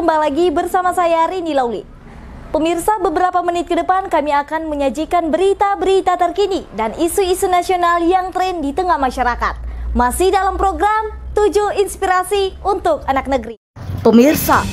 kembali lagi bersama saya Rini Lauli. Pemirsa, beberapa menit ke depan kami akan menyajikan berita-berita terkini dan isu-isu nasional yang tren di tengah masyarakat. Masih dalam program 7 Inspirasi untuk Anak Negeri. Pemirsa,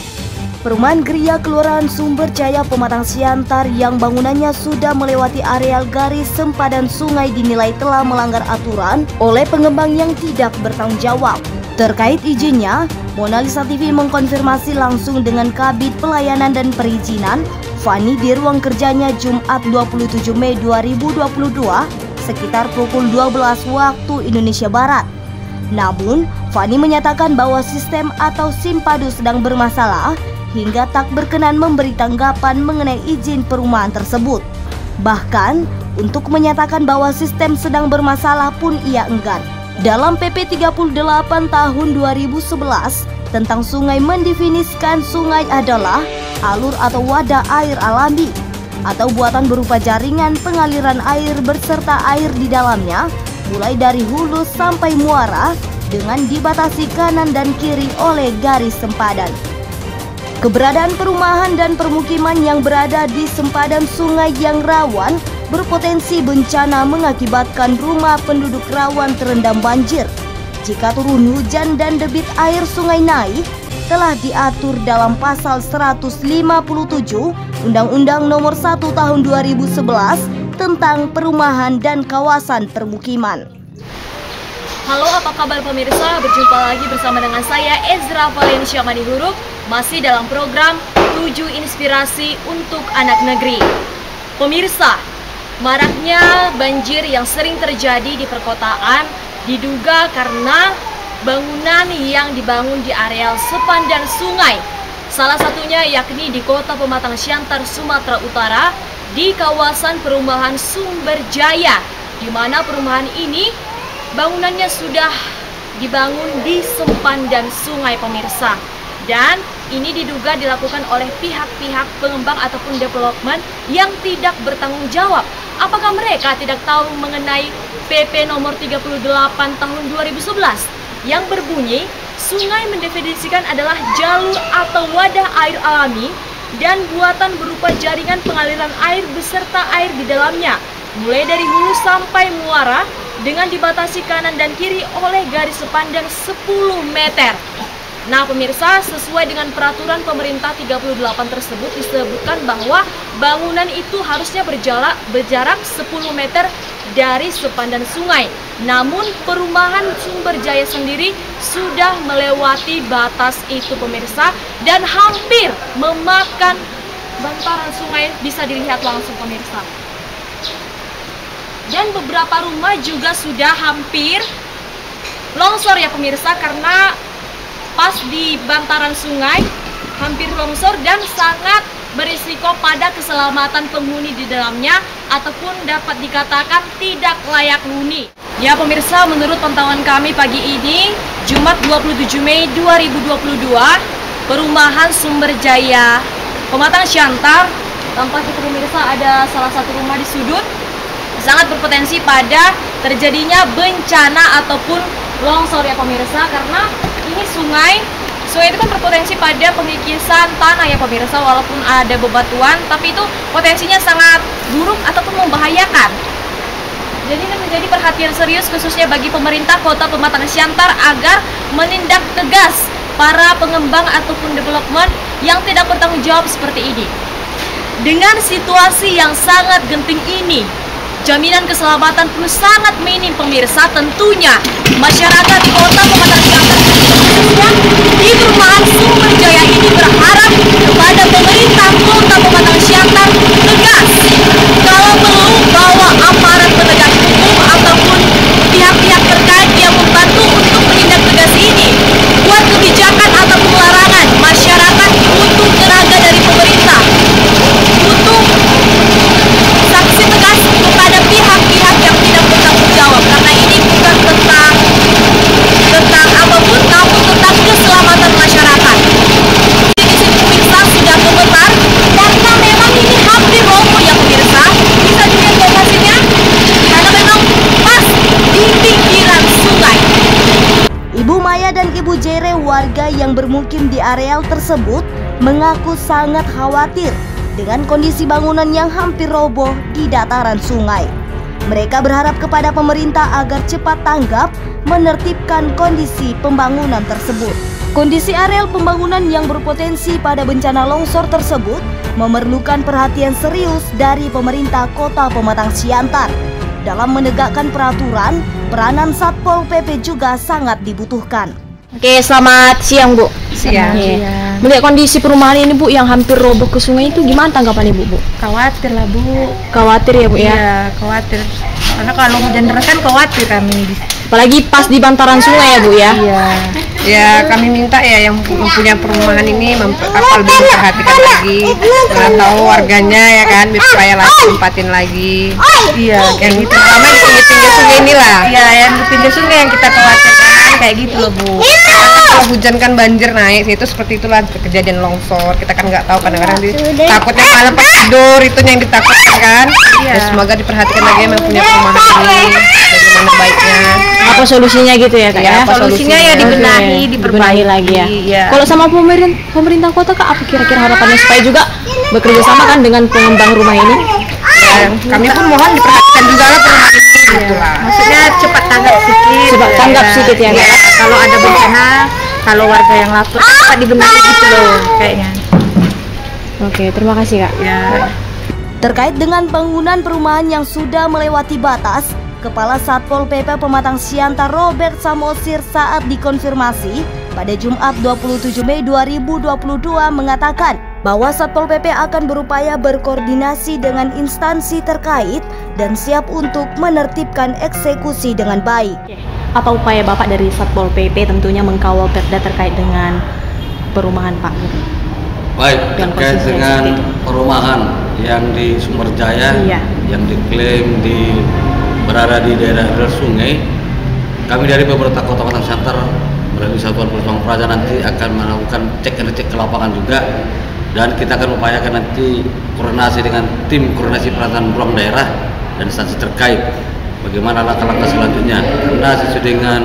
Perumahan Gria Kelurahan Sumberjaya Pematang Siantar yang bangunannya sudah melewati areal garis sempadan sungai dinilai telah melanggar aturan oleh pengembang yang tidak bertanggung jawab. Terkait izinnya, Monalisa TV mengkonfirmasi langsung dengan Kabid Pelayanan dan Perizinan, Fani, di ruang kerjanya Jumat 27 Mei 2022 sekitar pukul 12 waktu Indonesia Barat. Namun, Fani menyatakan bahwa sistem atau SIM-Padu sedang bermasalah hingga tak berkenan memberi tanggapan mengenai izin perumahan tersebut. Bahkan, untuk menyatakan bahwa sistem sedang bermasalah pun ia enggan. Dalam PP 38 tahun 2011 tentang sungai mendefinisikan sungai adalah alur atau wadah air alami atau buatan berupa jaringan pengaliran air berserta air di dalamnya mulai dari hulu sampai muara dengan dibatasi kanan dan kiri oleh garis sempadan. Keberadaan perumahan dan permukiman yang berada di sempadan sungai yang rawan berpotensi bencana mengakibatkan rumah penduduk rawan terendam banjir. Jika turun hujan dan debit air sungai naik, telah diatur dalam pasal 157 Undang-Undang Nomor 1 Tahun 2011 tentang perumahan dan kawasan permukiman. Halo, apa kabar pemirsa? Berjumpa lagi bersama dengan saya Ezra Valencia Manihuruk, masih dalam program 7 Inspirasi untuk Anak Negeri. Pemirsa, maraknya banjir yang sering terjadi di perkotaan diduga karena bangunan yang dibangun di areal sepandan sungai. Salah satunya yakni di Kota Pematang Siantar, Sumatera Utara, di kawasan perumahan Sumberjaya, di mana perumahan ini bangunannya sudah dibangun di sepandan sungai, pemirsa. Dan ini diduga dilakukan oleh pihak-pihak pengembang ataupun development yang tidak bertanggung jawab. Apakah mereka tidak tahu mengenai PP nomor 38 tahun 2011 yang berbunyi sungai mendefinisikan adalah jalur atau wadah air alami dan buatan berupa jaringan pengaliran air beserta air di dalamnya mulai dari hulu sampai muara dengan dibatasi kanan dan kiri oleh garis sepanjang 10 meter. Nah pemirsa, sesuai dengan peraturan pemerintah 38 tersebut disebutkan bahwa bangunan itu harusnya berjarak 10 meter dari sepandan sungai. Namun perumahan Sumberjaya sendiri sudah melewati batas itu, pemirsa, dan hampir memakan bantaran sungai, bisa dilihat langsung, pemirsa. Dan beberapa rumah juga sudah hampir longsor ya pemirsa, karena pas di bantaran sungai hampir longsor dan sangat berisiko pada keselamatan penghuni di dalamnya ataupun dapat dikatakan tidak layak huni. Ya pemirsa, menurut pantauan kami pagi ini Jumat 27 Mei 2022, perumahan Sumberjaya Pematang Siantar, tampak itu pemirsa ada salah satu rumah di sudut, sangat berpotensi pada terjadinya bencana ataupun longsor ya pemirsa, karena ini sungai itu kan berpotensi pada pengikisan tanah ya pemirsa. Walaupun ada bebatuan, tapi itu potensinya sangat buruk ataupun membahayakan. Jadi ini menjadi perhatian serius khususnya bagi pemerintah Kota Pematang Siantar agar menindak tegas para pengembang ataupun development yang tidak bertanggung jawab seperti ini. Dengan situasi yang sangat genting ini, jaminan keselamatan pun sangat minim pemirsa. Tentunya masyarakat Kota Pematang Siantar di perumahan Sumberjaya ini berharap kepada pemerintah Kota Pematang Siantar tegas, kalau perlu bawa aparat penegak hukum ataupun pihak-pihak terkait yang membantu untuk menindak tegas ini, buat kebijakan ataupun larangan. Masyarakat butuh tenaga dari pemerintah, butuh sanksi tegas kepada pihak-pihak yang tidak bertanggung jawab, karena ini bukan tentang apapun, namun tentang keselamatan masyarakat. Di sini pemirsa sudah gemetar karena memang ini hampir roboh ya pemirsa. Bisa dilihat lokasinya karena memang pas di pinggiran sungai. Ibu Maya dan Ibu Jere, warga yang bermukim di areal tersebut, mengaku sangat khawatir dengan kondisi bangunan yang hampir roboh di dataran sungai. Mereka berharap kepada pemerintah agar cepat tanggap menertibkan kondisi pembangunan tersebut. Kondisi areal pembangunan yang berpotensi pada bencana longsor tersebut memerlukan perhatian serius dari pemerintah Kota Pematang Siantar. Dalam menegakkan peraturan, peranan Satpol PP juga sangat dibutuhkan. Oke, selamat siang Bu. Siang. Melihat kondisi perumahan ini Bu yang hampir roboh ke sungai itu gimana tanggapan Ibu Bu? Khawatir lah Bu. Khawatir ya Bu ya? Iya, khawatir. Karena kalau hujan deras kan khawatir kami. Apalagi pas di bantaran sungai ya Bu ya? Iya. Ya kami minta ya yang mempunyai perumahan ini lebih memperhatikan lagi. Karena tahu warganya ya kan, supaya lagi tempatin lagi. Iya, kayak gitu. Sama di pinggir-pinggir sungai inilah. Iya, yang di pinggir sungai yang kita khawatirkan kayak gitu loh Bu. Karena kalau hujan kan banjir naik, itu seperti itulah kejadian longsor. Kita kan nggak tahu kadang-kadang takutnya malam pas tidur itu yang ditakutkan kan. Ya, semoga diperhatikan lagi yang mempunyai perumahan ini bagaimana baiknya. Apa solusinya gitu ya Kak ya? Solusinya ya dibenahi, diperbaiki lagi ya. Iya. Kalau sama pemerintah kota Kak, apa kira-kira harapannya supaya juga bekerja sama kan dengan pengembang rumah ini? Ya, kami pun mohon diperhatikan juga lah perumahan ini gitu lah. Maksudnya cepat tanggap sedikit. Cepat tanggap sedikit ya Kak. Kalau ada bencana, kalau warga yang lapor cepat dibenahi gitu loh kayaknya. Oke, terima kasih Kak. Ya. Terkait dengan bangunan perumahan yang sudah melewati batas, Kepala Satpol PP Pematang Siantar Robert Samosir saat dikonfirmasi pada Jumat 27 Mei 2022 mengatakan bahwa Satpol PP akan berupaya berkoordinasi dengan instansi terkait dan siap untuk menertibkan eksekusi dengan baik. Apa upaya Bapak dari Satpol PP tentunya mengkawal perda terkait dengan perumahan Pak? Baik, terkait dengan perumahan yang di Sumberjaya, yang diklaim berada di daerah sungai, kami dari pemerintah Kota Pematang Siantar melalui Satuan Polisi Praja nanti akan melakukan cek ke lapangan juga, dan kita akan upayakan nanti koordinasi dengan tim koordinasi penanganan perumahan daerah dan instansi terkait bagaimana langkah-langkah selanjutnya, karena sesuai dengan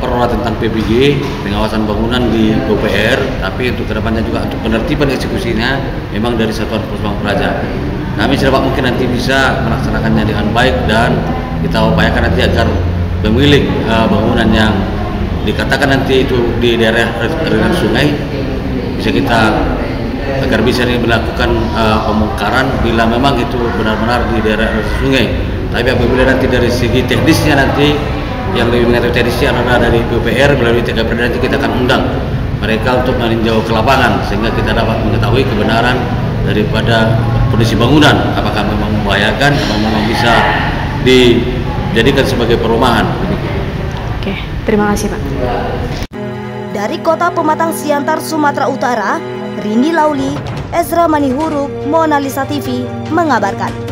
peraturan tentang PBG pengawasan bangunan di PUPR, tapi untuk kedepannya juga untuk penertiban eksekusinya memang dari Satuan Polisi Praja. Kami sedapat mungkin nanti bisa melaksanakannya dengan baik, dan kita upayakan nanti agar pemilik bangunan yang dikatakan nanti itu di daerah aliran sungai bisa kita agar bisa melakukan pembongkaran bila memang itu benar-benar di daerah aliran sungai. Tapi apabila nanti dari segi teknisnya nanti yang lebih mengetahui teknisnya adalah dari PUPR melalui TKP, nanti kita akan undang mereka untuk meninjau ke lapangan sehingga kita dapat mengetahui kebenaran daripada kondisi bangunan, apakah memang membahayakan, memang bisa dijadikan sebagai perumahan. Oke, terima kasih Pak. Dari Kota Pematang Siantar, Sumatera Utara, Rini Lauli, Ezra Manihuruk, Mona Lisa TV mengabarkan.